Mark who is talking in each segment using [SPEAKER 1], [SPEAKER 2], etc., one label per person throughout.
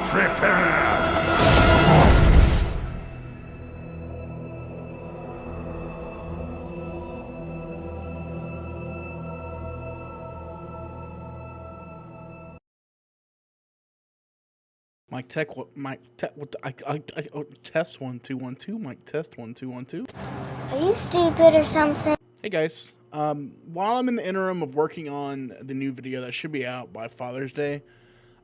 [SPEAKER 1] Prepare!
[SPEAKER 2] Mic tech, what? Mic tech, what? Test 1 2 1 2. Mic test 1 2 1 2.
[SPEAKER 3] Are you stupid or something?
[SPEAKER 2] Hey guys, while I'm in the interim of working on the new video that should be out by Father's Day,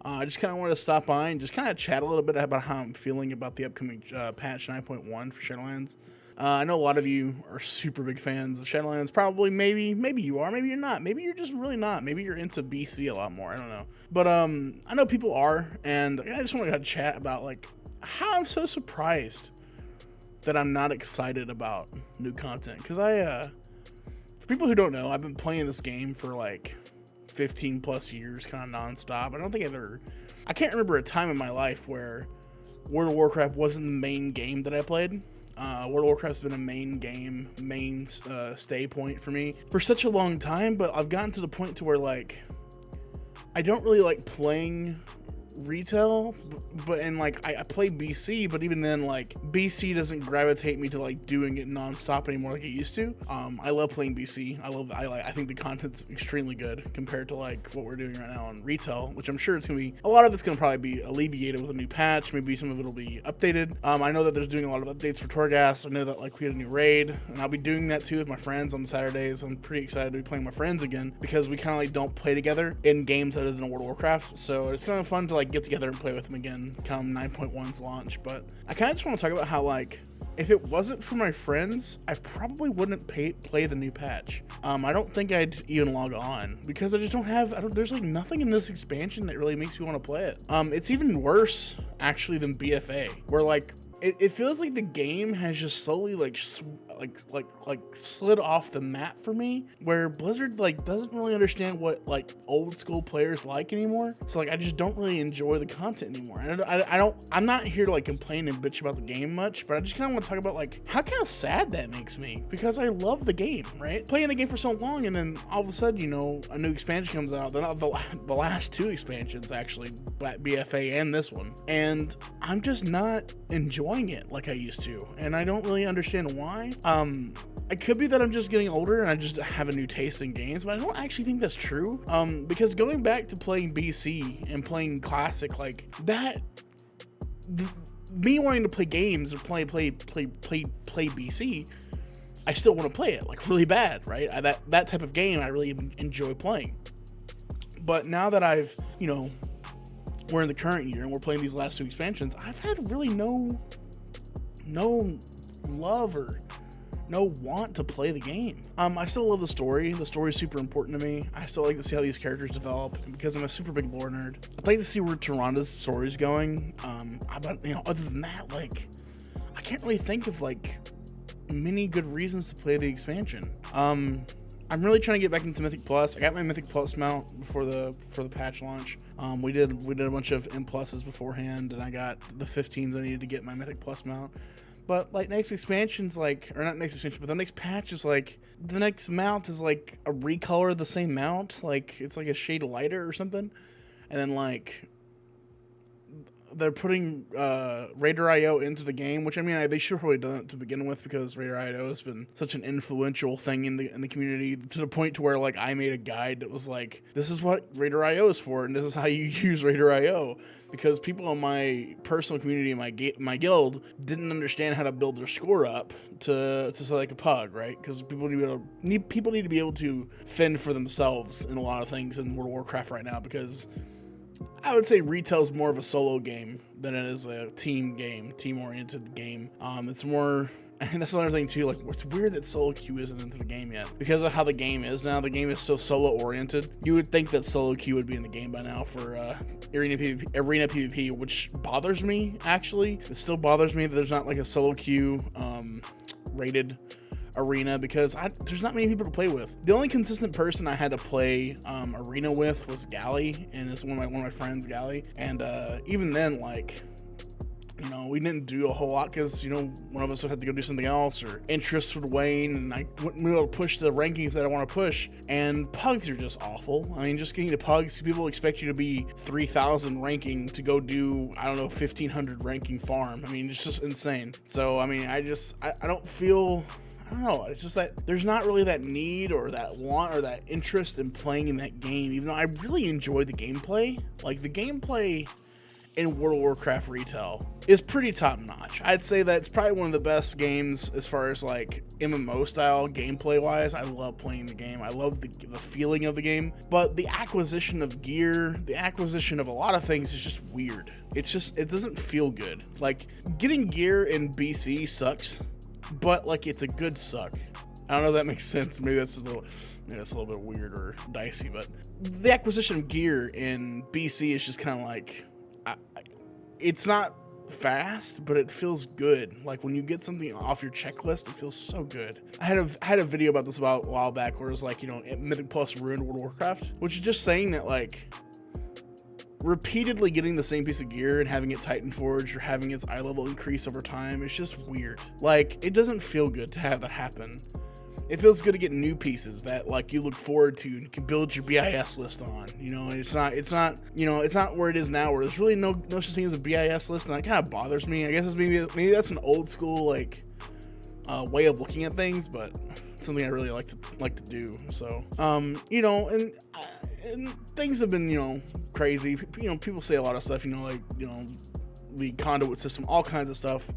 [SPEAKER 2] I just kind of wanted to stop by and just kind of chat a little bit about how I'm feeling about the upcoming patch 9.1 for Shadowlands. I know a lot of you are super big fans of Shadowlands. Probably, maybe you are, maybe you're not. Maybe you're just really not. Maybe you're into BC a lot more. I don't know. But I know people are, and I just want to chat about like how I'm so surprised that I'm not excited about new content. Because for people who don't know, I've been playing this game for like 15 plus years, kind of nonstop. I can't remember a time in my life where World of Warcraft wasn't the main game that I played. World of Warcraft's been a main stay point for me for such a long time, but I've gotten to the point to where like I don't really like playing retail, but I play BC, but even then like BC doesn't gravitate me to like doing it nonstop anymore like it used to. I love playing BC. I think the content's extremely good compared to like what we're doing right now on retail, which I'm sure it's gonna be a lot of it's gonna probably be alleviated with a new patch. Maybe some of it'll be updated. I know that there's doing a lot of updates for Torghast. I know that like we had a new raid, and I'll be doing that too with my friends on Saturdays. I'm pretty excited to be playing with my friends again because we kind of like don't play together in games other than World of Warcraft, so it's kind of fun to like get together and play with them again come 9.1's launch. But I kind of just want to talk about how like if it wasn't for my friends, I probably wouldn't play the new patch. I don't think I'd even log on because I just there's like nothing in this expansion that really makes me want to play it. It's even worse actually than BFA, where like it feels like the game has just slowly like slid off the map for me, where Blizzard like doesn't really understand what like old school players like anymore. So like I just don't really enjoy the content anymore. I'm not here to like complain and bitch about the game much, but I just kind of want to talk about like how kind of sad that makes me, because I love the game, right? Playing the game for so long, and then all of a sudden, you know, a new expansion comes out. The last two expansions actually, BFA and this one, and I'm just not enjoying it like I used to, and I don't really understand why. It could be that I'm just getting older and I just have a new taste in games, but I don't actually think that's true. Because going back to playing BC and playing Classic, like that, me wanting to play games or play BC, I still want to play it like really bad, right? That type of game I really enjoy playing. But now that I've, you know, we're in the current year and we're playing these last two expansions, I've had really no love or no want to play the game. I still love the story. The story is super important to me. I still like to see how these characters develop, and because I'm a super big lore nerd, I'd like to see where Tyranda's story is going. But you know, other than that, like I can't really think of like many good reasons to play the expansion. I'm really trying to get back into Mythic Plus. I got my Mythic Plus mount before the patch launch. We did a bunch of M pluses beforehand, and I got the 15s I needed to get my Mythic Plus mount. But like next expansion's like, or not next expansion, but the next patch is like, the next mount is like a recolor of the same mount. Like it's like a shade lighter or something. And then like they're putting Raider.io into the game, which I mean they should have probably done it to begin with, because Raider.io has been such an influential thing in the community, to the point to where like I made a guide that was like, this is what Raider.io is for, and this is how you use Raider.io, because people in my personal community, my guild, didn't understand how to build their score up to so like a pug, right? Because people need to be able to fend for themselves in a lot of things in World of Warcraft right now, because I would say retail is more of a solo game than it is a team game, team-oriented game. It's more, and that's another thing too, like it's weird that solo queue isn't into the game yet, because of how the game is now. The game is so solo-oriented. You would think that solo queue would be in the game by now for arena PvP, which bothers me, actually. It still bothers me that there's not like a solo queue rated arena, because there's not many people to play with. The only consistent person I had to play arena with was Gally, and it's one of my friends, Gally, and even then, like, You know, we didn't do a whole lot because, you know, one of us would have to go do something else or interest would wane and I wouldn't be able to push the rankings that I want to push. And pugs are just awful. I mean, just getting to pugs, people expect you to be 3,000 ranking to go do, I don't know, 1,500 ranking farm. I mean, it's just insane. So, I mean, I don't feel... I don't know, it's just that there's not really that need or that want or that interest in playing in that game, even though I really enjoy the gameplay. Like, the gameplay in World of Warcraft retail is pretty top notch. I'd say that it's probably one of the best games as far as like MMO style gameplay wise. I love playing the game. I love the feeling of the game, but the acquisition of gear, the acquisition of a lot of things is just weird. It doesn't feel good. Like, getting gear in BC sucks, but like, it's a good suck. I don't know if that makes sense. Maybe that's a little bit weird or dicey, but the acquisition of gear in BC is just kind of like, it's not fast, but it feels good. Like, when you get something off your checklist, it feels so good. I had a video about this about a while back where it was like, you know, Mythic Plus ruined World of Warcraft, which is just saying that, like, repeatedly getting the same piece of gear and having it Titan Forged or having its eye level increase over time is just weird. Like, it doesn't feel good to have that happen. It feels good to get new pieces that, like, you look forward to and you can build your BIS list on. You know, it's not where it is now, where there's really no such thing as a BIS list, and that kind of bothers me. I guess it's maybe that's an old school like way of looking at things, but it's something I really like to do. So, you know, and things have been, you know, crazy. You know, people say a lot of stuff. You know, like, you know, the conduit system, all kinds of stuff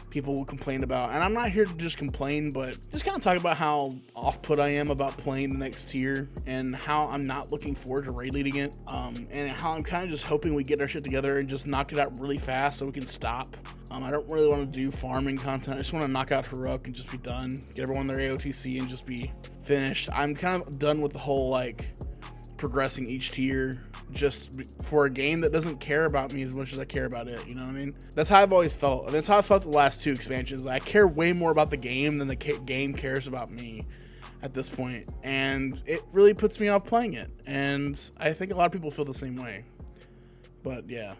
[SPEAKER 2] people will complain about, and I'm not here to just complain, but just kind of talk about how off-put I am about playing the next tier and how I'm not looking forward to raid leading it, and how I'm kind of just hoping we get our shit together and just knock it out really fast so we can stop. I don't really want to do farming content. I just want to knock out Heroic and just be done, get everyone their AOTC and just be finished. I'm kind of done with the whole like progressing each tier just for a game that doesn't care about me as much as I care about it. You know what I mean? That's how I've always felt. And that's how I felt the last two expansions. I care way more about the game than the game cares about me at this point, and it really puts me off playing it. And I think a lot of people feel the same way. But yeah,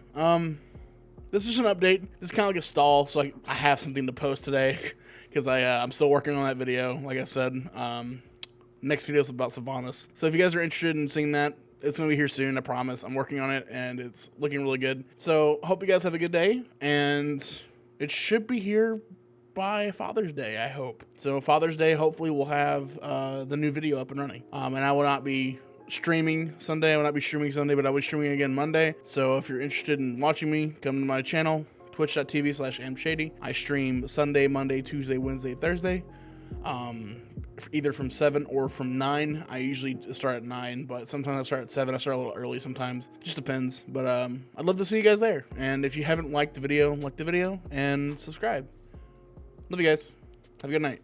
[SPEAKER 2] this is an update. This is kind of like a stall, so I have something to post today because I'm still working on that video. Like I said, next video is about Sylvanas. So if you guys are interested in seeing that, it's going to be here soon, I promise. I'm working on it, and it's looking really good. So hope you guys have a good day, and it should be here by Father's Day, I hope. So Father's Day, hopefully we'll have the new video up and running. And I will not be streaming Sunday. I will not be streaming Sunday, but I'll be streaming again Monday. So if you're interested in watching me, come to my channel, twitch.tv/amshady. I stream Sunday, Monday, Tuesday, Wednesday, Thursday. Either from 7 or from 9. I usually start at 9, but sometimes I start at 7. I start a little early sometimes. Just depends. But I'd love to see you guys there. And if you haven't liked the video, like the video and subscribe. Love you guys. Have a good night.